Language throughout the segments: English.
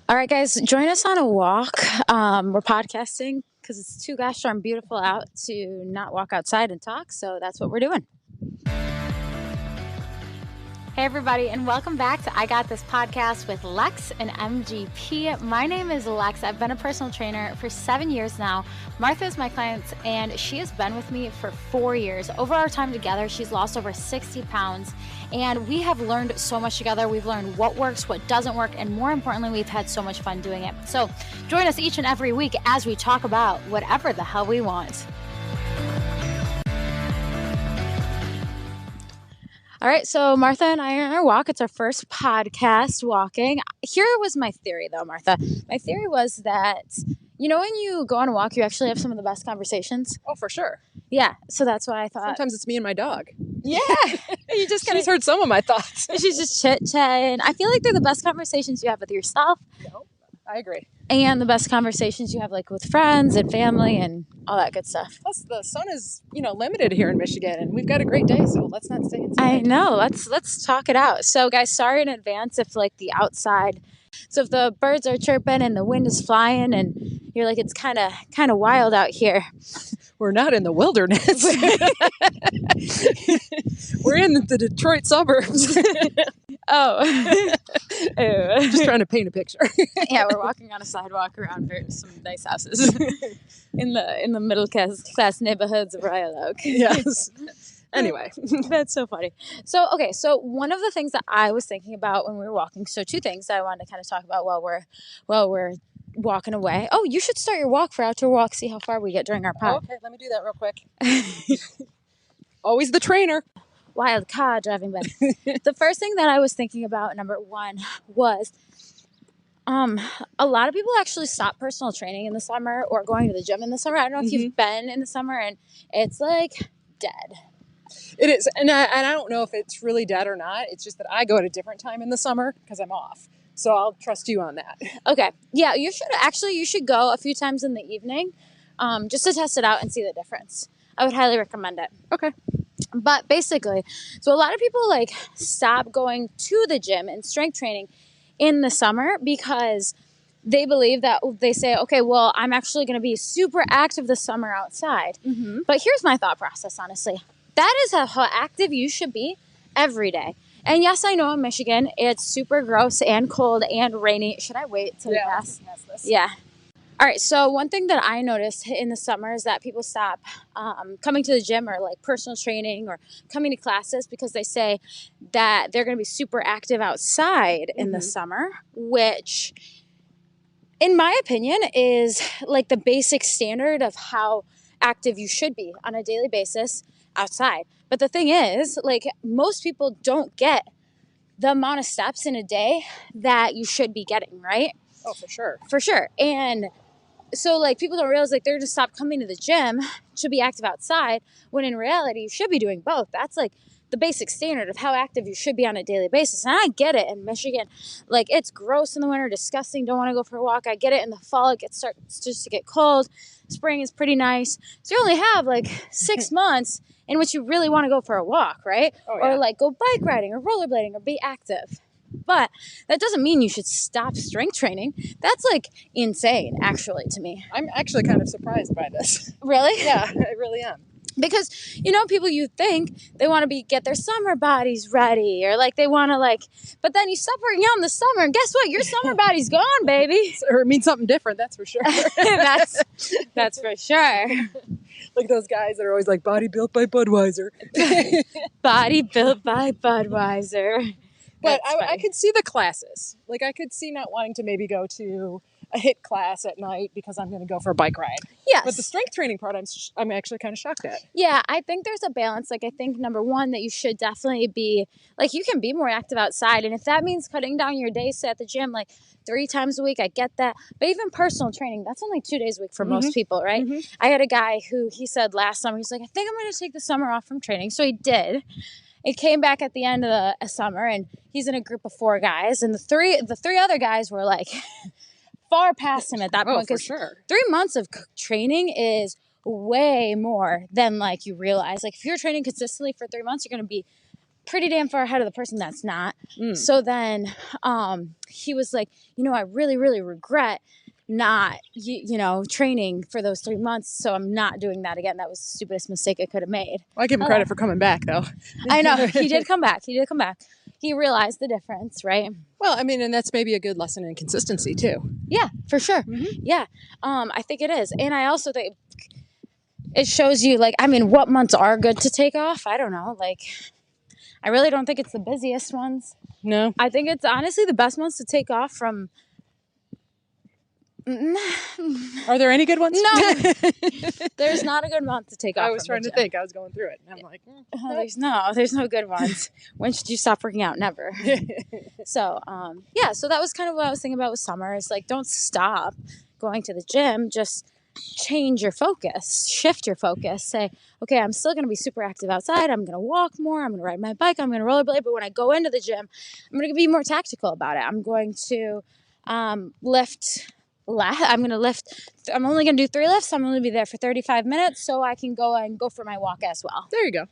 All right, guys, join us on a walk. We're podcasting because it's too gosh darn beautiful out to not walk outside and talk. So that's what we're doing. Hey, everybody, and welcome back to I Got This podcast with LEX and MGP. My name is Lex. I've been a personal trainer for 7 years now. Martha is my client, and she has been with me for 4 years. Over our time together, she's lost over 60 pounds, and we have learned so much together. We've learned what works, what doesn't work, and more importantly, we've had so much fun doing it. So join us each and every week as we talk about whatever the hell we want. All right, so Martha and I are on our walk. It's our first podcast walking. Here was my theory, though, Martha. My theory was that, you know, when you go on a walk, you actually have some of the best conversations. Oh, for sure. Yeah, so that's why I thought. Sometimes it's me and my dog. Yeah, you just kind of. She's heard some of my thoughts. She's just chit-chatting. I feel like they're the best conversations you have with yourself. Nope, I agree. And the best conversations you have, like, with friends and family and all that good stuff. Plus, the sun is, limited here in Michigan, and we've got a great day, so let's not stay inside. I know. Let's talk it out. So, guys, sorry in advance if, like, the outside... So if the birds are chirping and the wind is flying and you're like, it's kind of wild out here. We're not in the wilderness. We're in the Detroit suburbs. Oh. Just trying to paint a picture. Yeah, we're walking on a sidewalk around some nice houses in the middle class neighborhoods of Royal Oak. Yes. Anyway, that's so funny. So, okay, so one of the things that I was thinking about when we were walking, so two things that I wanted to kind of talk about while we're walking away. Oh, you should start your walk for outdoor walk, see how far we get during our pod. Okay, let me do that real quick. Always the trainer. Wild car driving, but the first thing that I was thinking about, number one, was a lot of people actually stop personal training in the summer or going to the gym in the summer. I don't know if you've been in the summer, and it's like dead. It is, and I don't know if it's really dead or not. It's just that I go at a different time in the summer because I'm off. So I'll trust you on that. Okay. Yeah, you should go a few times in the evening just to test it out and see the difference. I would highly recommend it. Okay. But basically, so a lot of people like stop going to the gym and strength training in the summer because they believe that they say, okay, well, I'm actually going to be super active this summer outside. Mm-hmm. But here's my thought process, honestly. That is how active you should be every day. And yes, I know in Michigan, it's super gross and cold and rainy. Should I wait till we pass? Yeah. All right. So one thing that I noticed in the summer is that people stop coming to the gym or like personal training or coming to classes because they say that they're going to be super active outside in the summer, which in my opinion is like the basic standard of how active you should be on a daily basis outside. But the thing is, like, most people don't get the amount of steps in a day that you should be getting, right? Oh, for sure. For sure. And so, like, people don't realize, like, they're just stop coming to the gym to be active outside, when in reality, you should be doing both. That's, like, the basic standard of how active you should be on a daily basis. And I get it in Michigan. Like, it's gross in the winter, disgusting, don't want to go for a walk. I get it in the fall, it starts just to get cold. Spring is pretty nice. So you only have, like, 6 months in which you really want to go for a walk, right? Oh, yeah. Or like go bike riding or rollerblading or be active. But that doesn't mean you should stop strength training. That's like insane, actually, to me. I'm actually kind of surprised by this. Really? Yeah, I really am. Because, people you think they want to get their summer bodies ready or like they want to but then you stop working out in the summer and guess what? Your summer body's gone, baby. Or it means something different, that's for sure. That's for sure. Like those guys that are always like, body built by Budweiser. Body built by Budweiser. But I could see the classes. Like I could see not wanting to maybe go to a HIIT class at night because I'm going to go for a bike ride. Yes. But the strength training part, I'm actually kind of shocked at. Yeah, I think there's a balance. Like, I think, number one, that you should definitely be, like, you can be more active outside. And if that means cutting down your days at the gym, like, 3 times a week, I get that. But even personal training, that's only 2 days a week for most people, right? Mm-hmm. I had a guy who, he said last summer, he's like, I think I'm going to take the summer off from training. So he did. It came back at the end of the summer, and he's in a group of 4 guys. And the three other guys were, like... far past him at that point, because 3 months of training is way more than like you realize. Like if you're training consistently for 3 months, you're going to be pretty damn far ahead of the person that's not. So then he was like, I really, really regret not, training for those 3 months. So I'm not doing that again. That was the stupidest mistake I could have made. Well, I give him credit for coming back, though. I know. He did come back. He realized the difference, right? Well, I mean, and that's maybe a good lesson in consistency, too. Yeah, for sure. Yeah. I think it is. And I also think it shows you, what months are good to take off? I don't know. I really don't think it's the busiest ones. No. I think it's honestly the best months to take off from. Are there any good ones? No. There's not a good month to take off. I was trying to think. I was going through it. And I'm like, there's no good ones. When should you stop working out? Never. So, so that was kind of what I was thinking about with summer. Is don't stop going to the gym. Just change your focus, shift your focus. Say, okay, I'm still going to be super active outside. I'm going to walk more. I'm going to ride my bike. I'm going to rollerblade. But when I go into the gym, I'm going to be more tactical about it. I'm going to lift. I'm going to lift. I'm only going to do 3 lifts. I'm going to be there for 35 minutes so I can go for my walk as well. There you go.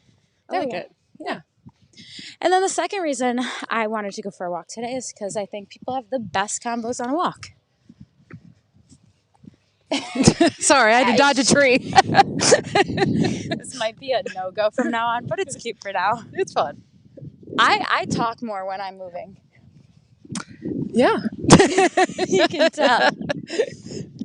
I like it. Yeah. And then the second reason I wanted to go for a walk today is because I think people have the best combos on a walk. Sorry, I had to dodge a tree. This might be a no-go from now on, but it's cute for now. It's fun. I talk more when I'm moving. Yeah. You can tell.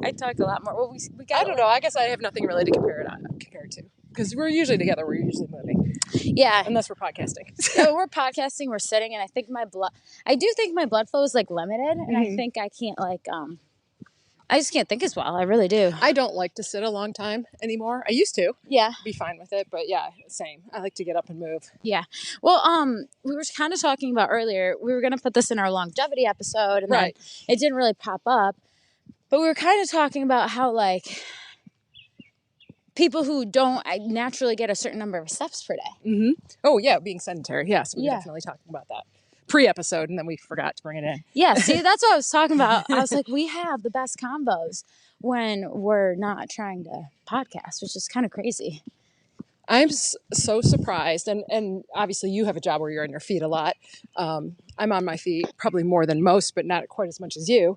I talk a lot more. Well, I don't know. I guess I have nothing really to compare it to. Because we're usually together. We're usually moving. Yeah. Unless we're podcasting. So we're podcasting. We're sitting. And I think I do think my blood flow is limited. And I think I can't I just can't think as well. I really do. I don't like to sit a long time anymore. I used to. Yeah. Be fine with it. But yeah, same. I like to get up and move. Yeah. Well, we were kind of talking about earlier, we were going to put this in our longevity episode. And then it didn't really pop up. But we were kind of talking about how people who don't naturally get a certain number of steps per day. Oh, yeah. Being sedentary. Yes. We're definitely talking about that. Pre-episode, and then we forgot to bring it in. Yeah, see, that's what I was talking about. I was like, we have the best combos when we're not trying to podcast, which is kind of crazy. I'm so surprised, and obviously you have a job where you're on your feet a lot. I'm on my feet probably more than most, but not quite as much as you.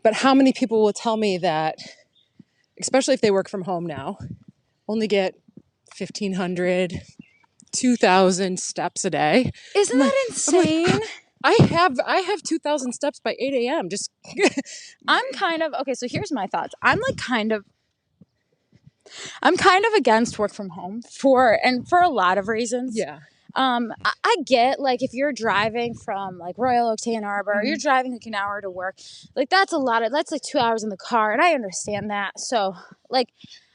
But how many people will tell me that, especially if they work from home now, only get 1,500 2,000 steps a day. Isn't that insane? I have 2,000 steps by 8 a.m. Just I'm kind of okay. So here's my thoughts. I'm kind of against work from home for a lot of reasons. Yeah. I get if you're driving from Royal Oak to Ann Arbor, or you're driving an hour to work, that's that's 2 hours in the car, and I understand that. So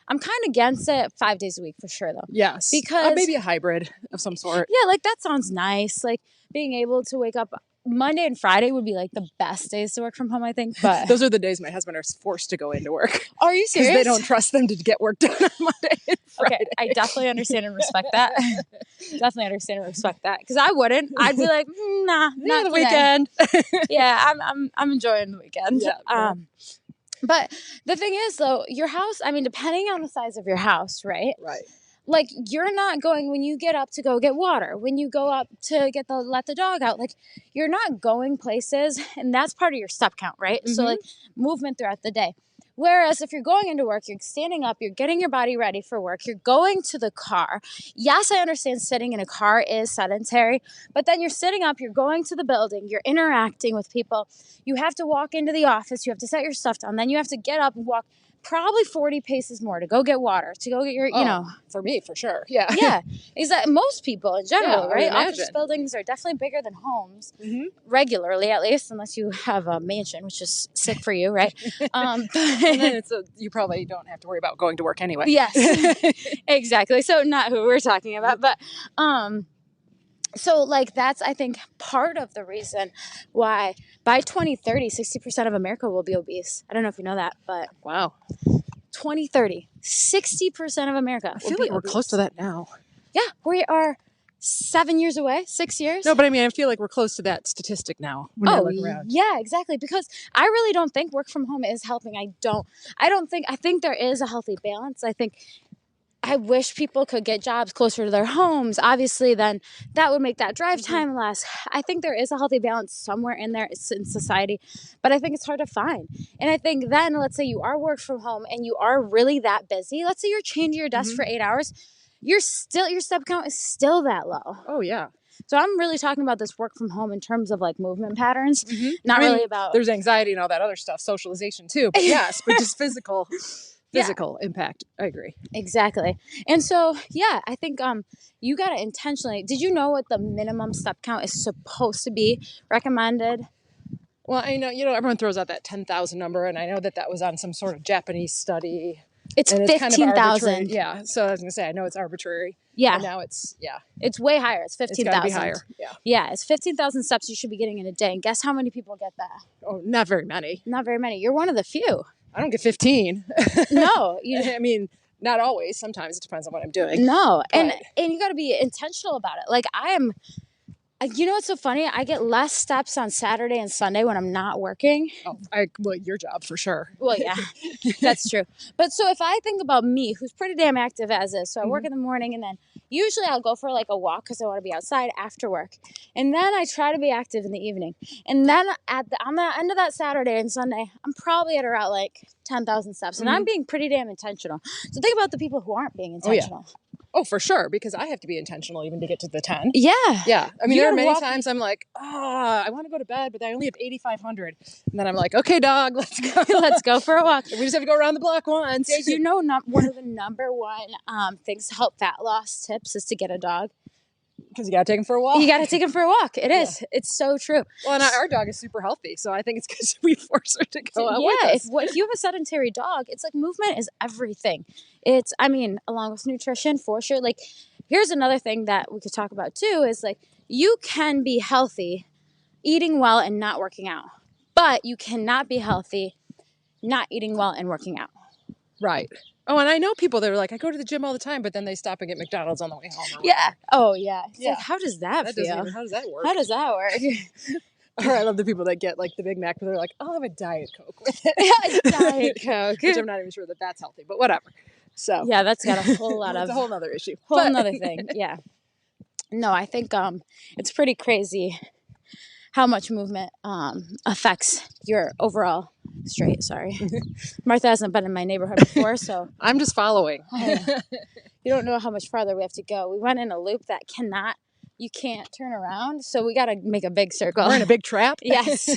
I'm kind of against it 5 days a week for sure, though. Yes. Because maybe a hybrid of some sort. Yeah, that sounds nice. Being able to wake up Monday and Friday would be the best days to work from home, I think. But those are the days my husband is forced to go into work. Are you serious? Because they don't trust them to get work done on Monday and Friday. Okay, I definitely understand and respect that. Definitely understand and respect that. Because I wouldn't. I'd be like, nah, not the today. weekend. Yeah, I'm enjoying the weekend. Yeah. But the thing is, though, your house, depending on the size of your house, right? Right. You're not going, when you get up to go get water, when you go up to let the dog out, you're not going places, and that's part of your step count, right? So, movement throughout the day. Whereas if you're going into work, you're standing up, you're getting your body ready for work, you're going to the car. Yes, I understand sitting in a car is sedentary, but then you're sitting up, you're going to the building, you're interacting with people. You have to walk into the office, you have to set your stuff down, then you have to get up and walk probably 40 paces more to go get water, to go get your, For me, for sure. Yeah. Yeah. Is that most people in general, right? Imagine. Office buildings are definitely bigger than homes, regularly at least, unless you have a mansion, which is sick for you, right? And then you probably don't have to worry about going to work anyway. Yes, exactly. So not who we're talking about, but so that's, I think, part of the reason why by 2030, 60% of America will be obese. I don't know if you know that, but wow. 2030, 60% of America I feel like we're close to that now. Yeah, we are 7 years away, 6 years. No, but I feel like we're close to that statistic now. When I look around. Yeah, exactly. Because I really don't think work from home is helping. I think there is a healthy balance. I think I wish people could get jobs closer to their homes. Obviously, then that would make that drive time less. I think there is a healthy balance somewhere in there in society, but I think it's hard to find. And I think then, let's say you are work from home and you are really that busy. Let's say you're changing your desk for 8 hours. Your step count is still that low. Oh, yeah. So I'm really talking about this work from home in terms of like movement patterns, not really about. There's anxiety and all that other stuff, socialization too. But yes, but just physical impact. I agree. Exactly. And so, yeah, I think you got to intentionally. Did you know what the minimum step count is supposed to be recommended? Well, I know, everyone throws out that 10,000 number, and I know that was on some sort of Japanese study. It's 15,000. Yeah. So I was going to say, I know it's arbitrary. Yeah. And now it's way higher. It's 15,000. It's got to be higher. Yeah. Yeah. It's 15,000 steps you should be getting in a day. And guess how many people get that? Oh, not very many. Not very many. You're one of the few. I don't get 15. No. I mean, not always. Sometimes it depends on what I'm doing. No. And you got to be intentional about it. Like you know what's so funny? I get less steps on Saturday and Sunday when I'm not working. Oh, well, your job for sure. Well, yeah, that's true. But so if I think about me, who's pretty damn active as is, so I work in the morning and then usually I'll go for like a walk because I want to be outside after work. And then I try to be active in the evening. And then on the end of that Saturday and Sunday, I'm probably at around like 10,000 steps. And I'm being pretty damn intentional. So think about the people who aren't being intentional. Oh, for sure, because I have to be intentional even to get to the 10. Yeah. Yeah. I mean, there are many times I'm like, I want to go to bed, but I only have 8,500. And then I'm like, okay, dog, let's go. Let's go for a walk. We just have to go around the block once. Did you know one of the number one things to help fat loss tips is to get a dog? Because you got to take him for a walk. You got to take him for a walk. It is. It's so true. Well, and our dog is super healthy, so I think it's because we force her to go out with us. If you have a sedentary dog, it's like movement is everything. Along with nutrition, for sure. Like, here's another thing that we could talk about, too, is like, you can be healthy eating well and not working out. But you cannot be healthy not eating well and working out. Right. Oh, and I know people that are like, I go to the gym all the time, but then they stop and get McDonald's on the way home. Yeah. Oh, yeah. It's like, how does that feel? How does that work? How does that work? Or I love the people that get like the Big Mac, but they're like, I'll have a Diet Coke with it. Yeah, Diet Coke. Which I'm not even sure that that's healthy, but whatever. So yeah, that's got a whole lot of... It's a whole other issue. Whole other thing, yeah. No, I think it's pretty crazy how much movement affects your overall straight. Sorry. Martha hasn't been in my neighborhood before, so... I'm just following. You don't know how much farther we have to go. We went in a loop that you can't turn around, so we got to make a big circle. We're in a big trap? Yes.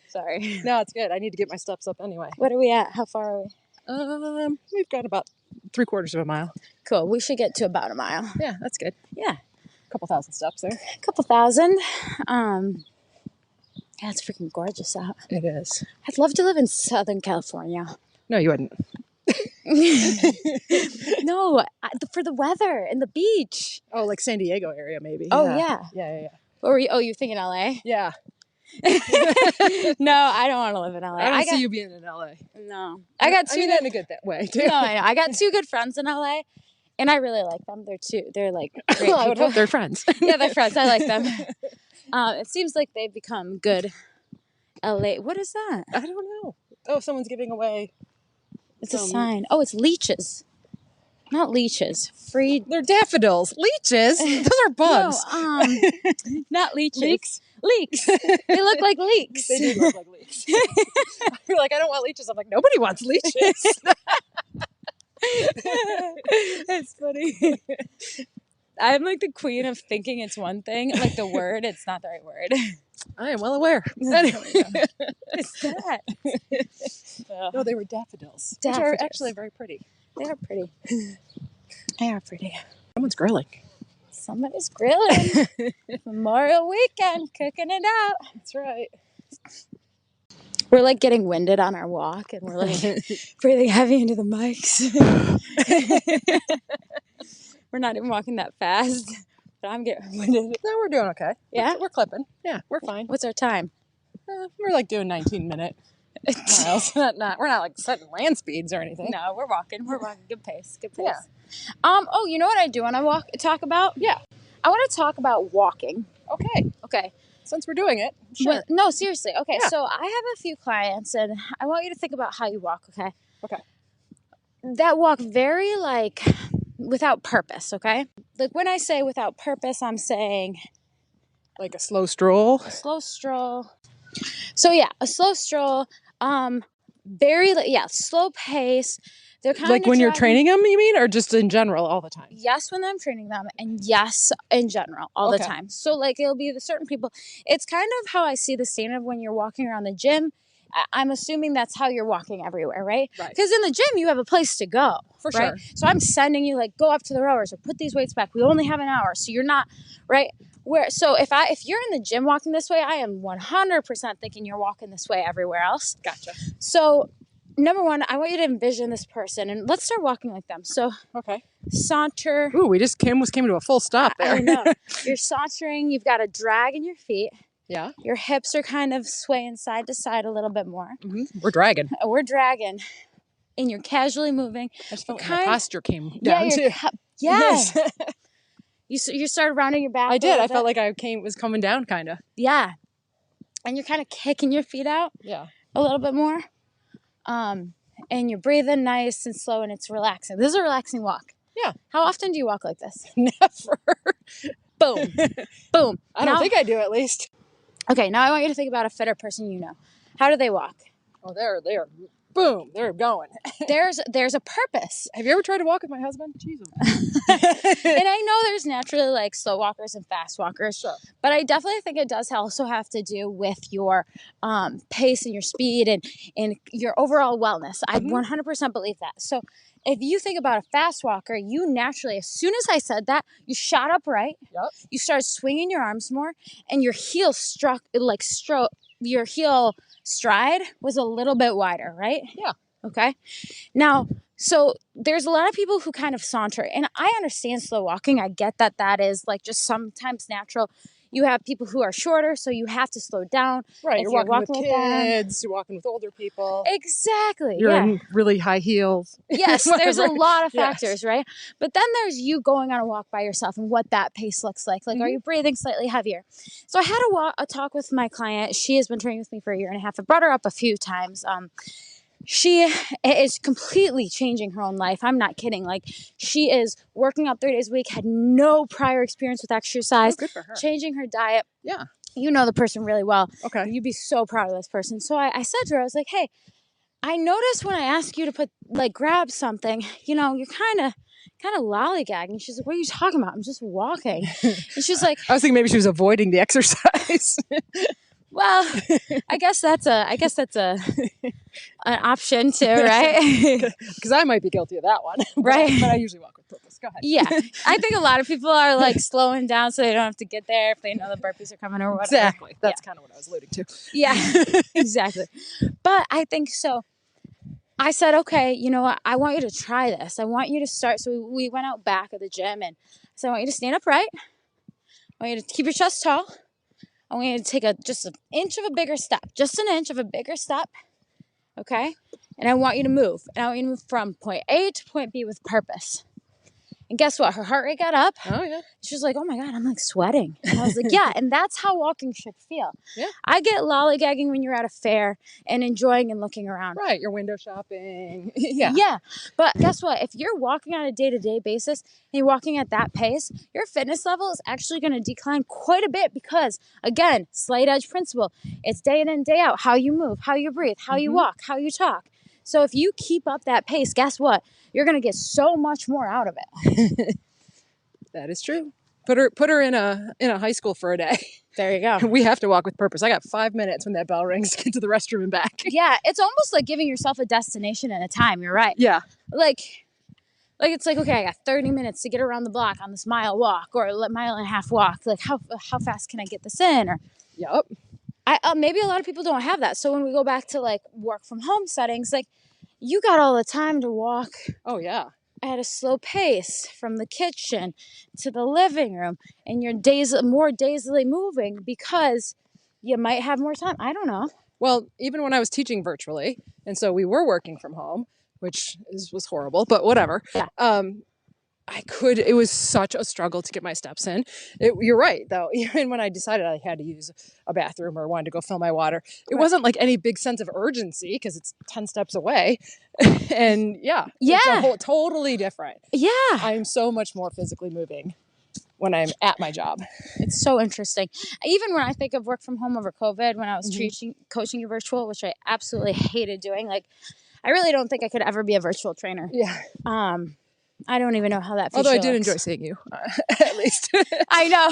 Sorry. No, it's good. I need to get my steps up anyway. What are we at? How far are we? We've got about 3/4 of a mile. Cool. We should get to about a mile. Yeah, that's good. Yeah. A couple thousand steps there. A couple thousand. Yeah, it's freaking gorgeous out. It is. I'd love to live in Southern California. No, you wouldn't. No, for the weather and the beach. Oh, like San Diego area, maybe. Oh, yeah. Yeah. What were you? Oh, you're thinking LA? Yeah. No, I don't want to live in LA. I don't see you being in LA. No. I mean that in a good way, too. No, I know. I got 2 good friends in LA, and I really like them. They're like great well, I would people. hope they're friends. Yeah, they're friends. I like them. It seems like they've become good LA. What is that? I don't know. Oh, someone's giving away. It's a sign. Oh, it's leeches. Not leeches. They're daffodils. Leeches? Those are bugs. No, not leeches. Leeks. They look like leeks. They do look like leeks. You're like, I don't want leeches. I'm like, nobody wants leeches. That's funny. I'm like the queen of thinking it's one thing. Like the word, it's not the right word. I am well aware. Anyway. What's that? No, they were daffodils. Which Daffodils. are actually very pretty. They are pretty. They are pretty. Someone's grilling. Somebody's grilling. Memorial weekend, cooking it out. That's right. We're like getting winded on our walk, and we're like breathing heavy into the mics. We're not even walking that fast, but I'm getting winded. No, we're doing okay. Yeah? We're clipping. Yeah, we're fine. What's our time? We're like doing 19-minute miles. We're not like setting land speeds or anything. No, we're walking. We're walking. Good pace. Good pace. Yeah. Oh, you know what I do want to talk about? Yeah. I want to talk about walking. Okay. Since we're doing it. Sure. Well, no, seriously. Okay, Yeah. so I have a few clients, and I want you to think about how you walk, okay? Okay. That walk very, like, without purpose, okay? Like when I say without purpose, I'm saying Like a slow stroll. a slow stroll. So yeah, a slow stroll. Slow pace. They're kind Like of when you're driving. training them, you mean, or just in general all the time? Yes, when I'm training them, and yes, in general, all the Okay. time. So like it'll be the certain people. It's kind of how I see the standard when you're walking around the gym. I'm assuming that's how you're walking everywhere, right? Right. Because in the gym you have a place to go, For right? sure. So I'm sending you like go up to the rowers or put these weights back. We only have an hour, so you're not right. So if you're in the gym walking this way, I am 100% thinking you're walking this way everywhere else. Gotcha. So number one, I want you to envision this person, and let's start walking like them. So Okay. saunter. Ooh, we just almost came to a full stop there. I know. You're sauntering. You've got a drag in your feet. Yeah. Your hips are kind of swaying side to side a little bit more. Mm-hmm. We're dragging. We're dragging. And you're casually moving. I just felt like my posture came down Yeah, too. Yes. You started rounding your back. I did. I felt like I was coming down kind of. Yeah. And you're kind of kicking your feet out. Yeah. A little bit more. And you're breathing nice and slow, and it's relaxing. This is a relaxing walk. Yeah. How often do you walk like this? Never. Boom. Boom. I don't think I do, at least. Okay, now I want you to think about a fitter person you know. How do they walk? Oh, they're boom, they're going. There's a purpose. Have you ever tried to walk with my husband? Jesus. And I know there's naturally like slow walkers and fast walkers. Sure. But I definitely think it does also have to do with your pace and your speed and your overall wellness. Mm-hmm. I 100% believe that. So if you think about a fast walker, you naturally, as soon as I said that, you shot upright. Yep. You started swinging your arms more, and your heel your heel stride was a little bit wider, right? Yeah. Okay. Now, so there's a lot of people who kind of saunter, and I understand slow walking. I get that is like just sometimes natural. You have people who are shorter, so you have to slow down. Right. If You're walking with kids. You're walking with older people. Exactly. You're in really high heels. Yes, there's a lot of factors, yes. Right? But then there's you going on a walk by yourself and what that pace looks like. Like, Are you breathing slightly heavier? So I had a talk with my client. She has been training with me for a year and a half. I brought her up a few times. She is completely changing her own life. I'm not kidding. Like, she is working out 3 days a week, had no prior experience with exercise. Oh, good for her. Changing her diet. Yeah. You know the person really well. Okay. You'd be so proud of this person. So I said to her, I was like, hey, I noticed when I ask you to grab something, you're kind of lollygagging. She's like, what are you talking about? I'm just walking. And she's like, I was thinking maybe she was avoiding the exercise. well, I guess that's an option too, right? Because I might be guilty of that one. Right. But I usually walk with purpose. Go ahead. Yeah. I think a lot of people are like slowing down so they don't have to get there if they know the burpees are coming or whatever. Exactly. That's kind of what I was alluding to. Yeah, exactly. But I think so. I said, okay, you know what? I want you to try this. I want you to start. So we went out back of the gym, and so I want you to stand upright. I want you to keep your chest tall. I want you to take just an inch of a bigger step. Just an inch of a bigger step. Okay? And I want you to move. And I want you to move from point A to point B with purpose. And guess what? Her heart rate got up. Oh, yeah. She was like, oh my God, I'm like sweating. And I was like, yeah. And that's how walking should feel. Yeah. I get lollygagging when you're at a fair and enjoying and looking around. Right. You're window shopping. Yeah. Yeah. But guess what? If you're walking on a day-to-day basis and you're walking at that pace, your fitness level is actually going to decline quite a bit because, again, slight edge principle. It's day in and day out, how you move, how you breathe, how you walk, how you talk. So if you keep up that pace, guess what? You're going to get so much more out of it. That is true. Put her in a high school for a day. There you go. We have to walk with purpose. I got 5 minutes when that bell rings to get to the restroom and back. Yeah, it's almost like giving yourself a destination and a time. You're right. Yeah. Like it's like, okay, I got 30 minutes to get around the block on this mile walk or a mile and a half walk. Like, how fast can I get this in? Or Yep. Maybe a lot of people don't have that. So when we go back to like work from home settings, like you got all the time to walk. Oh, yeah. At a slow pace from the kitchen to the living room, and you're more dazedly moving because you might have more time. I don't know. Well, even when I was teaching virtually, and so we were working from home, which was horrible, but whatever. Yeah. it was such a struggle to get my steps in. You're right, though. Even when I decided I had to use a bathroom or wanted to go fill my water, it wasn't like any big sense of urgency because it's 10 steps away. And it's totally different. Yeah. I'm so much more physically moving when I'm at my job. It's so interesting. Even when I think of work from home over COVID, when I was coaching you virtual, which I absolutely hated doing, like, I really don't think I could ever be a virtual trainer. Yeah. I don't even know how that feels. Although I did enjoy seeing you, at least. I know,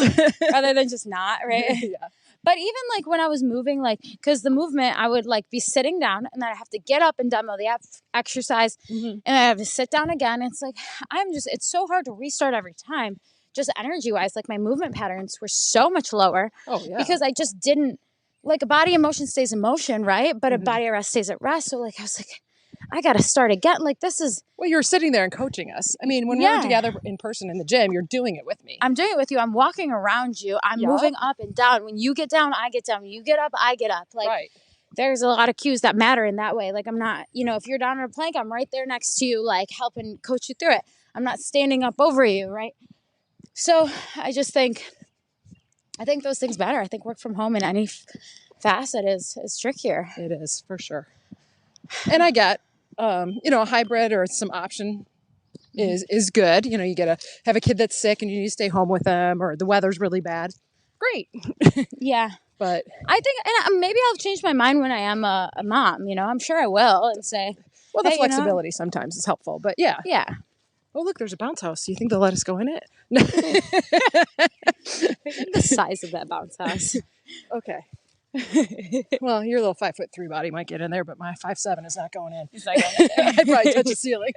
rather than just not, right? Yeah. But even like when I was moving, like, because the movement, I would like be sitting down and then I have to get up and demo the exercise and I have to sit down again. It's like, it's so hard to restart every time, just energy wise. Like my movement patterns were so much lower because I just didn't, like a body in motion stays in motion, right? But a body at rest stays at rest. So like, I was like, I got to start again. Like this is. Well, you're sitting there and coaching us. I mean, when we're together in person in the gym, you're doing it with me. I'm doing it with you. I'm walking around you. I'm moving up and down. When you get down, I get down. When you get up, I get up. Like there's a lot of cues that matter in that way. Like I'm not, if you're down in a plank, I'm right there next to you, like helping coach you through it. I'm not standing up over you, right? So I think those things matter. I think work from home in any facet is trickier. It is for sure. And I get, a hybrid or some option is good. You get to have a kid that's sick and you need to stay home with them, or the weather's really bad. Great. Yeah. But I think, and maybe I'll change my mind when I am a mom, I'm sure I will, and say, well, the flexibility sometimes is helpful, but yeah. Yeah. Oh, look, there's a bounce house. Do you think they'll let us go in it? The size of that bounce house. Okay. Well, your little 5'3" body might get in there, but my 5'7" is not going in. It's not going in there. I'd probably touch the ceiling.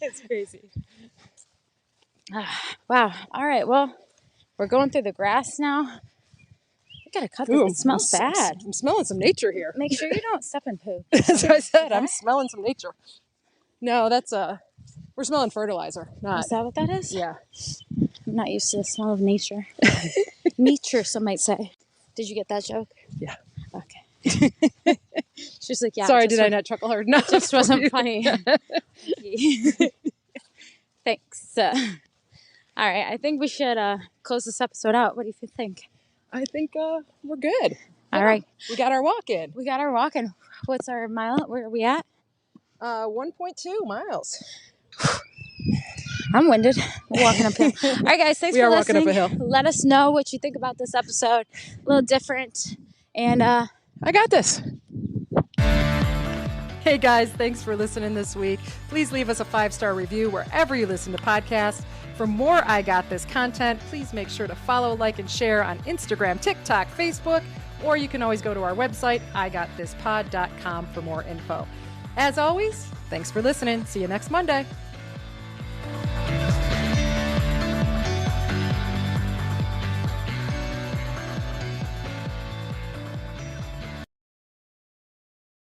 It's crazy. Wow. All right. Well, we're going through the grass now. We gotta cut this. It smells bad. I'm smelling some nature here. Make sure you don't step in poo. That's what I said. I'm smelling some nature. No, that's we're smelling fertilizer. Is that what that is? Yeah. I'm not used to the smell of nature. Nature, some might say. Did you get that joke? Yeah. Okay. She's like, yeah. Sorry, did I not chuckle hard enough? It just wasn't funny. Thanks. All right. I think we should close this episode out. What do you think? I think we're good. All right. We got our walk in. What's our mile? Where are we at? 1.2 miles. I'm winded. We're walking uphill. All right, guys. Thanks for listening. We are walking up a hill. Let us know what you think about this episode. A little different. And I got this. Hey, guys. Thanks for listening this week. Please leave us a 5-star review wherever you listen to podcasts. For more I Got This content, please make sure to follow, like, and share on Instagram, TikTok, Facebook, or you can always go to our website, igotThisPod.com, for more info. As always, thanks for listening. See you next Monday.